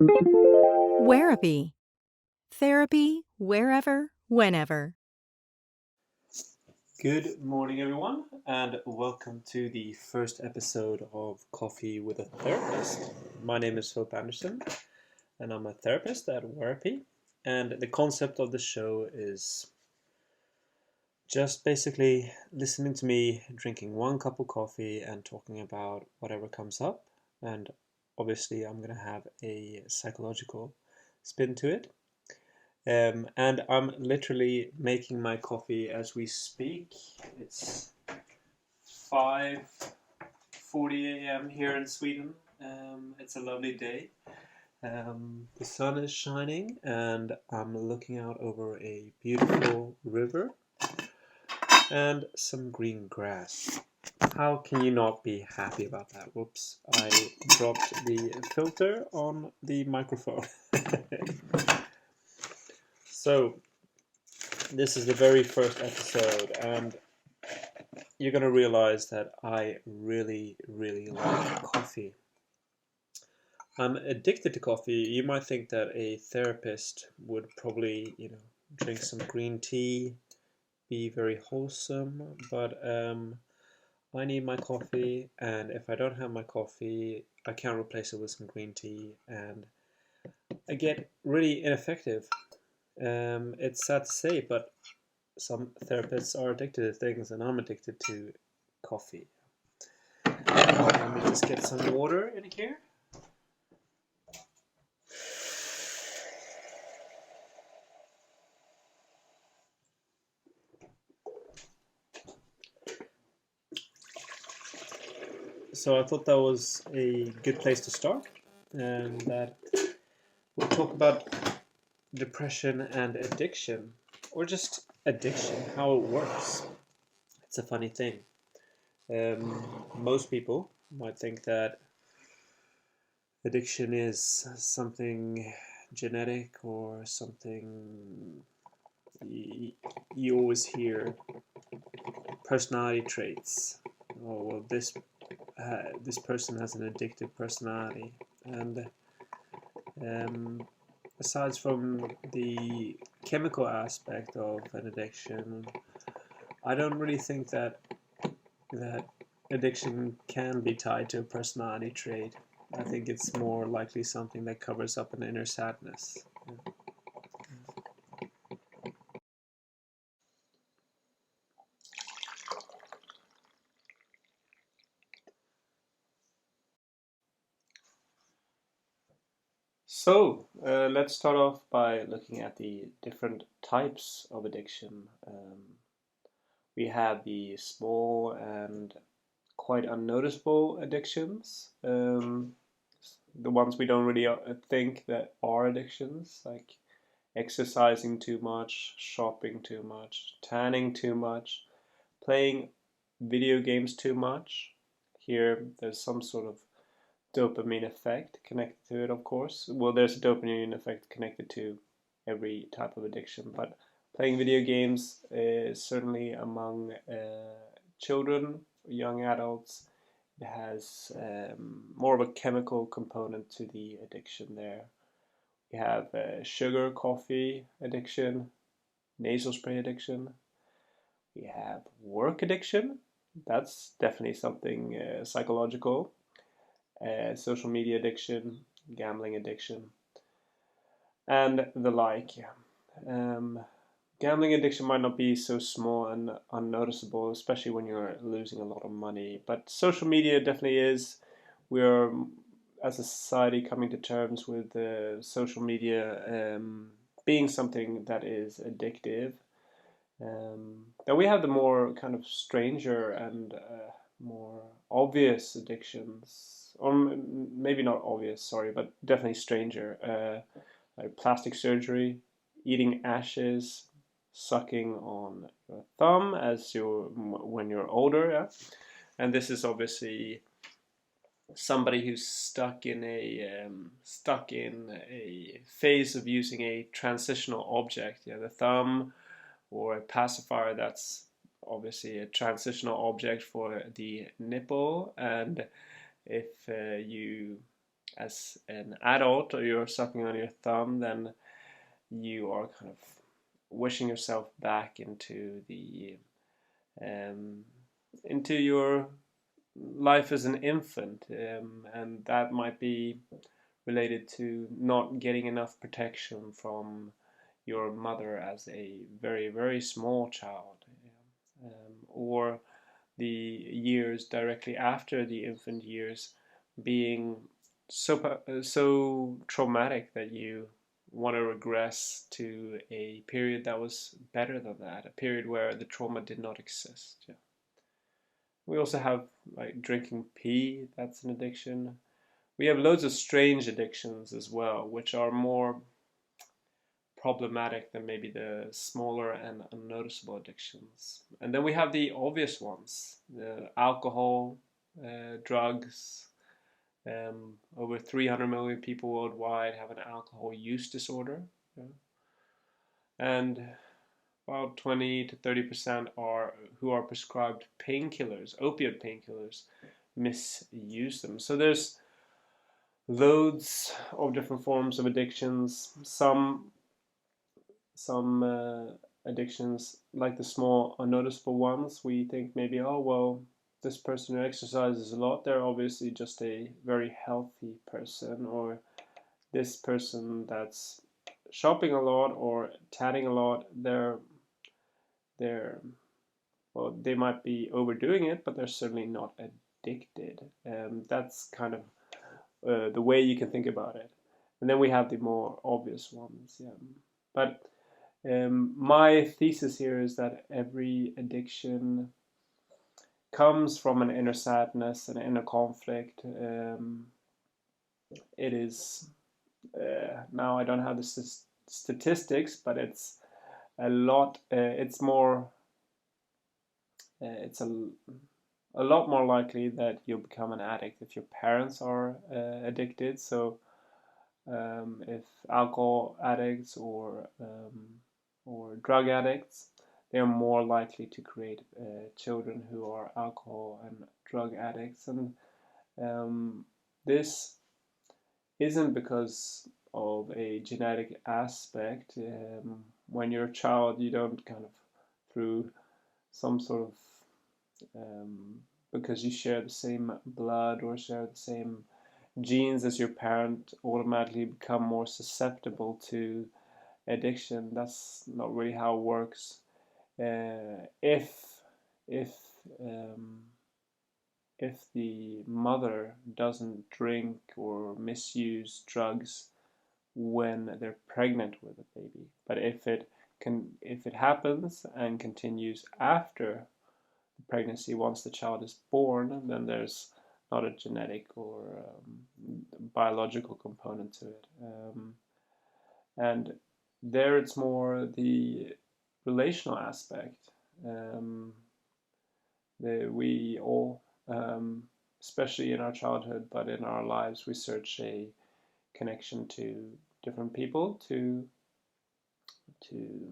Wherapy. Therapy wherever, whenever. Good morning, everyone, and welcome to the first episode of Coffee with a Therapist. My name is Philip Anderson, and I'm a therapist at Wherapy. And the concept of the show is just basically listening to me drinking one cup of coffee and talking about whatever comes up. And obviously, I'm going to have a psychological spin to it. And I'm literally making my coffee as we speak. It's 5:40 a.m. here in Sweden. It's a lovely day. The sun is shining, and I'm looking out over a beautiful river and some green grass. How can you not be happy about that? Whoops, I dropped the filter on the microphone. So, this is the very first episode, and you're going to realize that I really, really like coffee. I'm addicted to coffee. You might think that a therapist would probably, drink some green tea, be very wholesome, but I need my coffee, and if I don't have my coffee, I can't replace it with some green tea, and I get really ineffective. It's sad to say, but some therapists are addicted to things, and I'm addicted to coffee. Let me just get some water in here. So I thought that was a good place to start, and that we'll talk about depression and addiction, or just addiction, how it works. It's a funny thing. Most people might think that addiction is something genetic or something you always hear personality traits. Oh well, this person has an addictive personality, and um, aside from the chemical aspect of an addiction, I don't really think that addiction can be tied to a personality trait. I think it's more likely something that covers up an inner sadness. So, let's start off by looking at the different types of addiction. We have the small and quite unnoticeable addictions, the ones we don't really think that are addictions, like exercising too much, shopping too much, tanning too much, playing video games too much. Here, there's some sort of dopamine effect connected to it, of course. Well, there's a dopamine effect connected to every type of addiction, but playing video games is certainly among children, young adults. It has more of a chemical component to the addiction there. We have sugar, coffee addiction, nasal spray addiction. We have work addiction. That's definitely something psychological. Social media addiction, gambling addiction, and the like. Um, Gambling addiction might not be so small and unnoticeable, especially when you're losing a lot of money. But social media definitely is. We're, as a society, coming to terms with social media being something that is addictive. Then we have the more kind of stranger and more obvious addictions, or maybe not obvious, sorry, but definitely stranger, like plastic surgery, eating ashes, sucking on your thumb as when you're older, yeah? And this is obviously somebody who's stuck in a phase of using a transitional object, yeah, the thumb, or a pacifier. That's obviously a transitional object for the nipple, and if you as an adult, or you're sucking on your thumb, then you are kind of wishing yourself back um, into your life as an infant, and that might be related to not getting enough protection from your mother as a very, very small child, or the years directly after the infant years being so traumatic that you want to regress to a period that was better than that, a period where the trauma did not exist. Yeah. We also have like drinking pee, that's an addiction. We have loads of strange addictions as well, which are more problematic than maybe the smaller and unnoticeable addictions. And then we have the obvious ones, the alcohol, drugs. Over 300 million people worldwide have an alcohol use disorder. Yeah. And about 20 to 30% are who are prescribed painkillers, opiate painkillers, misuse them. So there's loads of different forms of addictions. Some addictions, like the small unnoticeable ones, we think maybe, oh well, this person who exercises a lot, they're obviously just a very healthy person, or this person that's shopping a lot or tatting a lot, they're well, they might be overdoing it, but they're certainly not addicted. That's kind of the way you can think about it. And then we have the more obvious ones. Yeah. But my thesis here is that every addiction comes from an inner sadness, an inner conflict. It is, now I don't have the statistics, but it's a lot, it's more, it's a lot more likely that you'll become an addict if your parents are addicted. So if alcohol addicts or drug addicts, they are more likely to create children who are alcohol and drug addicts. And this isn't because of a genetic aspect. When you're a child, you don't kind of, through some sort of, because you share the same blood or share the same genes as your parent, automatically become more susceptible to addiction. That's not really how it works. If um, if the mother doesn't drink or misuse drugs when they're pregnant with a baby, but if it happens and continues after the pregnancy, once the child is born, then there's not a genetic or biological component to it. And there it's more the relational aspect. We all, especially in our childhood, but in our lives, we search a connection to different people to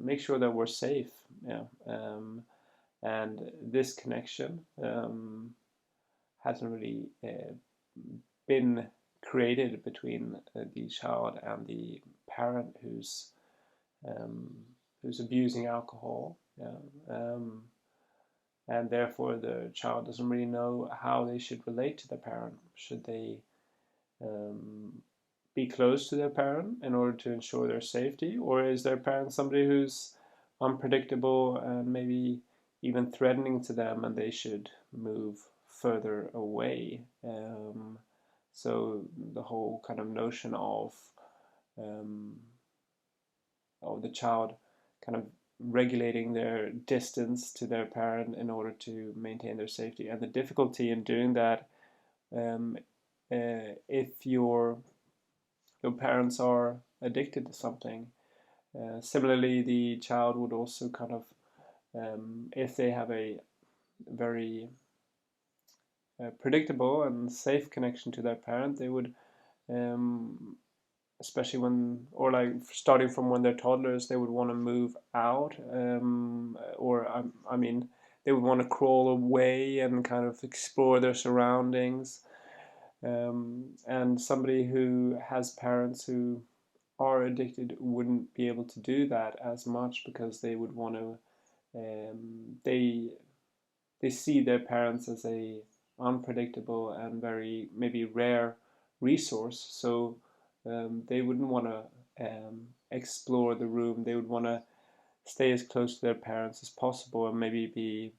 make sure that we're safe. Yeah. And this connection hasn't really been created between the child and the parent who's abusing alcohol. Yeah. And therefore the child doesn't really know how they should relate to the parent. Should they be close to their parent in order to ensure their safety, or is their parent somebody who's unpredictable and maybe even threatening to them, and they should move further away? So the whole kind of notion um, of the child kind of regulating their distance to their parent in order to maintain their safety, and the difficulty in doing that um, if your parents are addicted to something. Similarly, the child would also kind of, if they have a very predictable and safe connection to their parent, they would, especially when, or like starting from when they're toddlers, they would want to move out, or I mean, they would want to crawl away and kind of explore their surroundings. And somebody who has parents who are addicted wouldn't be able to do that as much because they would want to they see their parents as a unpredictable and very maybe rare resource, so they wouldn't want to explore the room. They would want to stay as close to their parents as possible and maybe be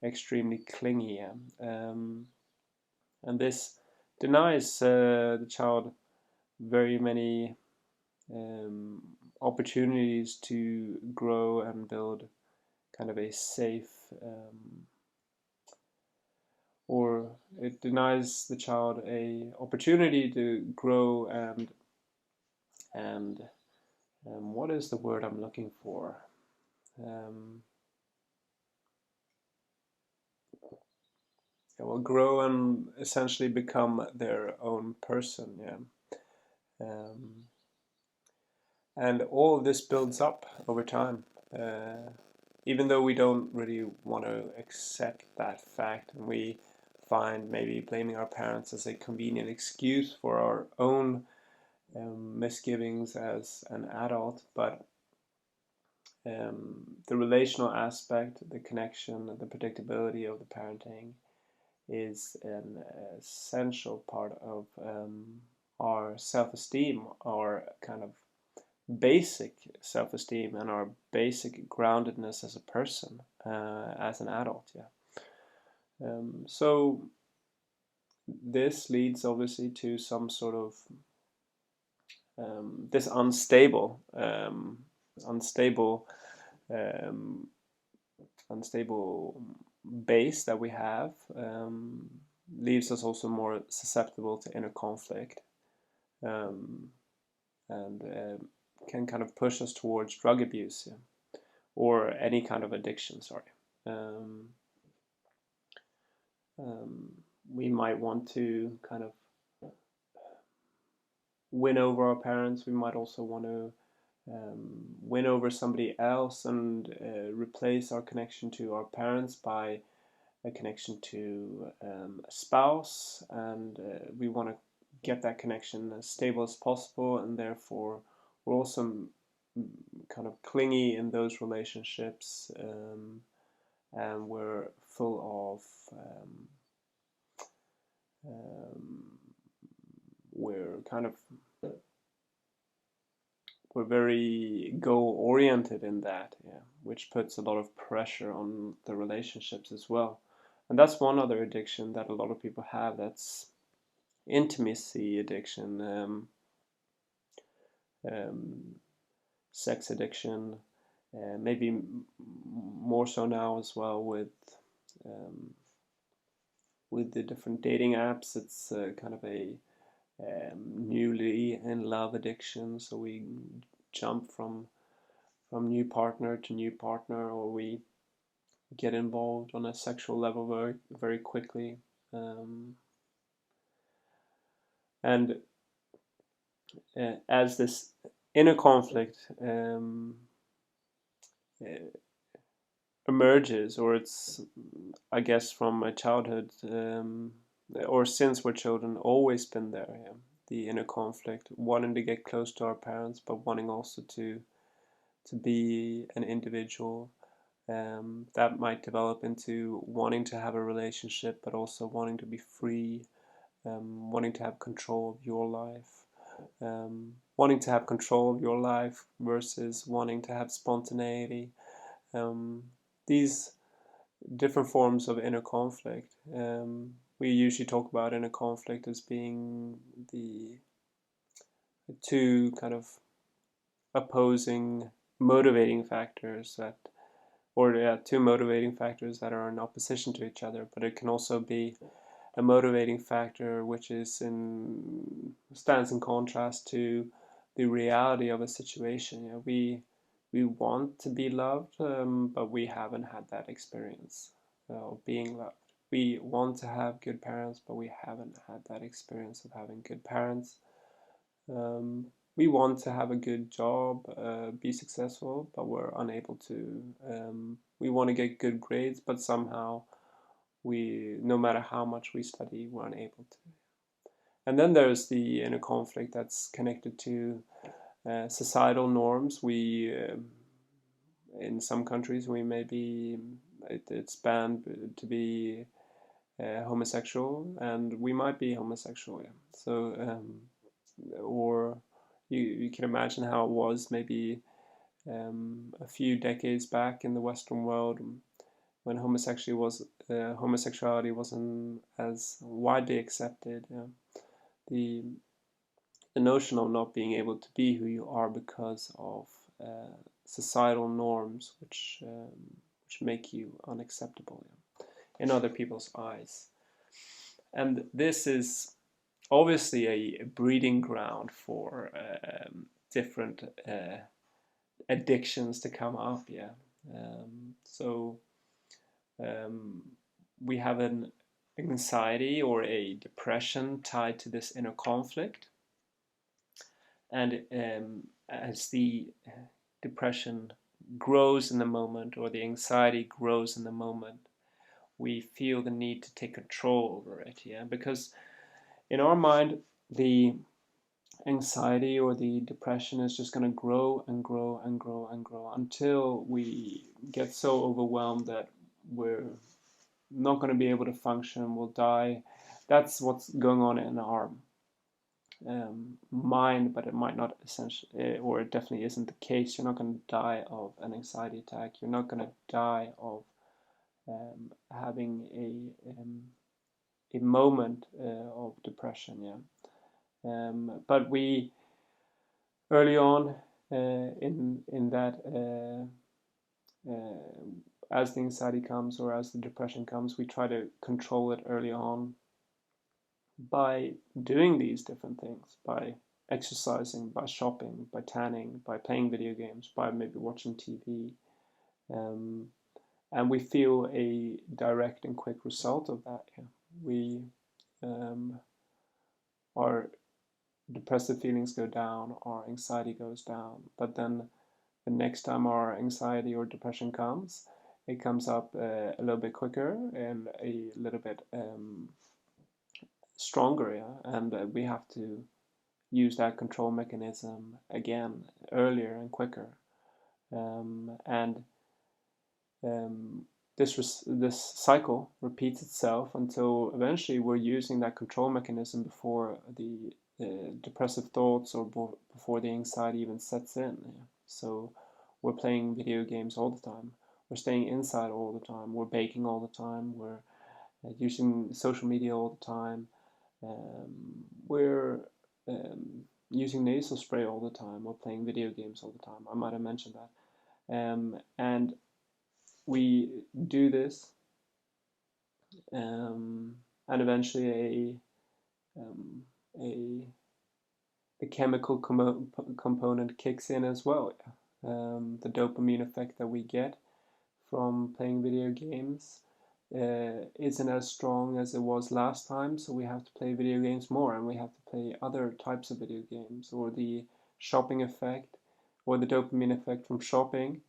extremely clingy. And this denies the child very many um, opportunities to grow and build kind of a safe, or it denies the child a opportunity to grow and what is the word I'm looking for? Um, Will grow and essentially become their own person. Um, and all of this builds up over time. Even though we don't really want to accept that fact, and we find maybe blaming our parents as a convenient excuse for our own misgivings as an adult, but the relational aspect, the connection, the predictability of the parenting is an essential part of our self-esteem, our kind of basic self-esteem, and our basic groundedness as a person, as an adult. So this leads obviously to some sort of this unstable um, unstable base that we have, leaves us also more susceptible to inner conflict, um, and can kind of push us towards drug abuse, or any kind of addiction. Sorry. Um, um, we might want to kind of win over our parents. We might also want to win over somebody else and replace our connection to our parents by a connection to a spouse, and we want to get that connection as stable as possible, and therefore we're also kind of clingy in those relationships, and we're full of we're kind of we're very goal oriented in that, which puts a lot of pressure on the relationships as well. And that's one other addiction that a lot of people have. That's intimacy addiction, um, sex addiction, maybe more so now as well um, with the different dating apps. It's kind of a newly in love addiction. So we jump from new partner to new partner, or we get involved on a sexual level very very quickly, and as this inner conflict emerges, or it's, I guess, from my childhood, or since we're children, always been there. The inner conflict, wanting to get close to our parents, but wanting also to be an individual. That might develop into wanting to have a relationship, but also wanting to be free, wanting to have control of your life, wanting to have control of your life versus wanting to have spontaneity. These different forms of inner conflict. We usually talk about inner conflict as being the two kind of opposing motivating factors that, or two motivating factors that are in opposition to each other. But it can also be a motivating factor which stands in contrast to the reality of a situation. We want to be loved, but we haven't had that experience of being loved. We want to have good parents, but we haven't had that experience of having good parents. We want to have a good job, be successful, but we're unable to. We want to get good grades, but somehow no matter how much we study, we're unable to. And then there's the inner conflict that's connected to societal norms. In some countries, we may be, it's banned to be homosexual, and we might be homosexual. Yeah. So, or you can imagine how it was maybe a few decades back in the Western world when homosexuality wasn't as widely accepted. The the notion of not being able to be who you are because of societal norms, which make you unacceptable in other people's eyes. And this is obviously a breeding ground for different addictions to come up. Yeah. So um, we have an anxiety or a depression tied to this inner conflict, and as the depression grows in the moment, or the anxiety grows in the moment, we feel the need to take control over it. Yeah, because in our mind, the anxiety or the depression is just going to grow and grow and grow and grow until we get so overwhelmed that we're not going to be able to function, we'll die. That's what's going on in our mind, but it might not essentially, or it definitely isn't the case. You're not going to die of an anxiety attack. You're not going to die of having a moment of depression. Yeah, but we early on in that as the anxiety comes or as the depression comes, we try to control it early on by doing these different things, by exercising, by shopping, by tanning, by playing video games, by maybe watching TV. Um, and we feel a direct and quick result of that. Yeah. We our depressive feelings go down, our anxiety goes down, but then the next time our anxiety or depression comes, it comes up a little bit quicker and a little bit stronger, yeah, and we have to use that control mechanism again earlier and quicker, and um, this cycle repeats itself until eventually we're using that control mechanism before the depressive thoughts or before the anxiety even sets in. Yeah. So we're playing video games all the time. We're staying inside all the time. We're baking all the time. We're using social media all the time. We're using nasal spray all the time. We're playing video games all the time. I might have mentioned that. And we do this, and eventually um, a the chemical component kicks in as well. The dopamine effect that we get from playing video games isn't as strong as it was last time, so we have to play video games more, and we have to play other types of video games, or the shopping effect, or the dopamine effect from shopping.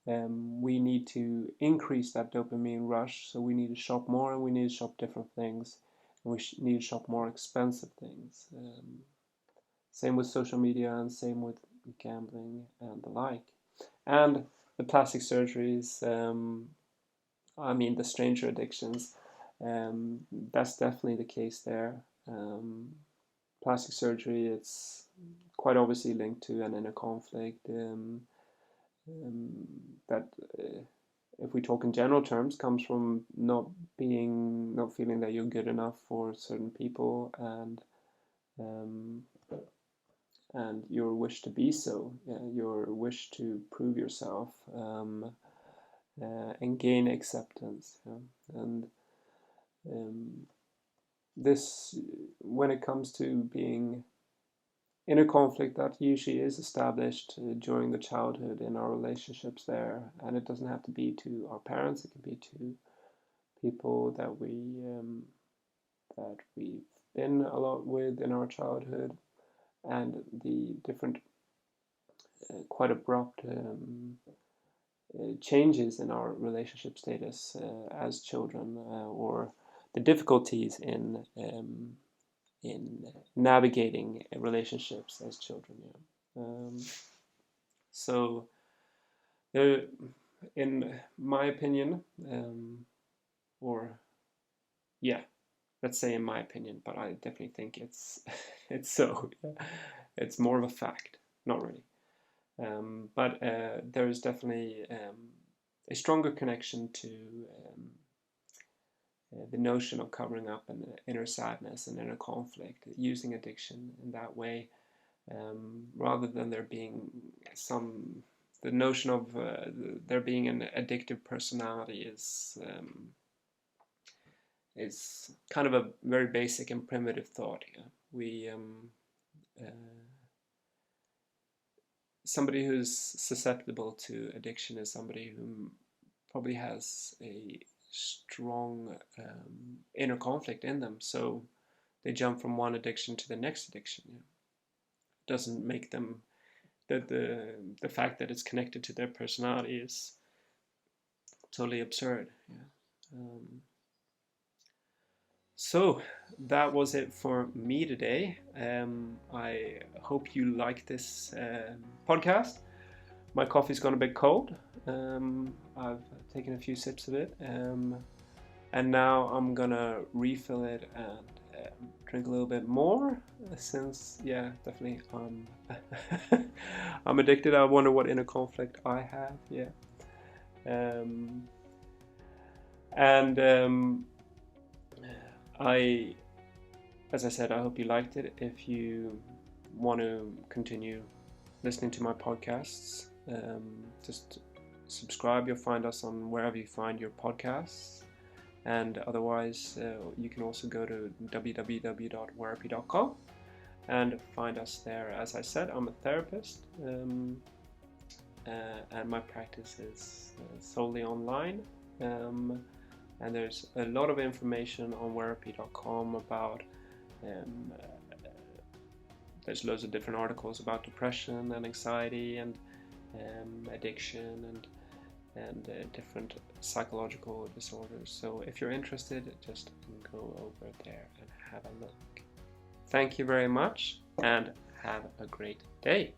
We need to increase that dopamine rush, so we need to shop more, and we need to shop different things, and we need to shop more expensive things. Same with social media, and same with gambling and the like. And the plastic surgeries, I mean, the stranger addictions, that's definitely the case there. Plastic surgery, it's quite obviously linked to an inner conflict that, if we talk in general terms, comes from not feeling that you're good enough for certain people, um, and your wish to be so, your wish to prove yourself, and gain acceptance. And um, this, when it comes to being in a conflict, that usually is established during the childhood in our relationships there, and it doesn't have to be to our parents. It can be to people that we've been a lot with in our childhood, and the different quite abrupt changes in our relationship status as children, or the difficulties navigating relationships as children. Yeah. So there, in my opinion, or yeah, let's say in my opinion, but I definitely think it's it's so. It's more of a fact, not really. But there is definitely a stronger connection to the notion of covering up an inner sadness and inner conflict, using addiction in that way, rather than there being the notion of there being an addictive personality is kind of a very basic and primitive thought here. Uh, Somebody who's susceptible to addiction is somebody who probably has a strong inner conflict in them. So they jump from one addiction to the next addiction. Yeah. Doesn't make them the fact that it's connected to their personality is totally absurd. Yeah. So that was it for me today. I hope you like this podcast. My coffee's gone a bit cold. I've taken a few sips of it, and now I'm gonna refill it and drink a little bit more. Since yeah, definitely I'm addicted. I wonder what inner conflict I have. Yeah, and as I said, I hope you liked it. If you want to continue listening to my podcasts, just subscribe. You'll find us on wherever you find your podcasts. And otherwise, you can also go to www.wherapy.com and find us there. As I said, I'm a therapist, and my practice is solely online. And there's a lot of information on wherapy.com about there's loads of different articles about depression and anxiety and addiction and different psychological disorders. So if you're interested, just go over there and have a look. Thank you very much and have a great day.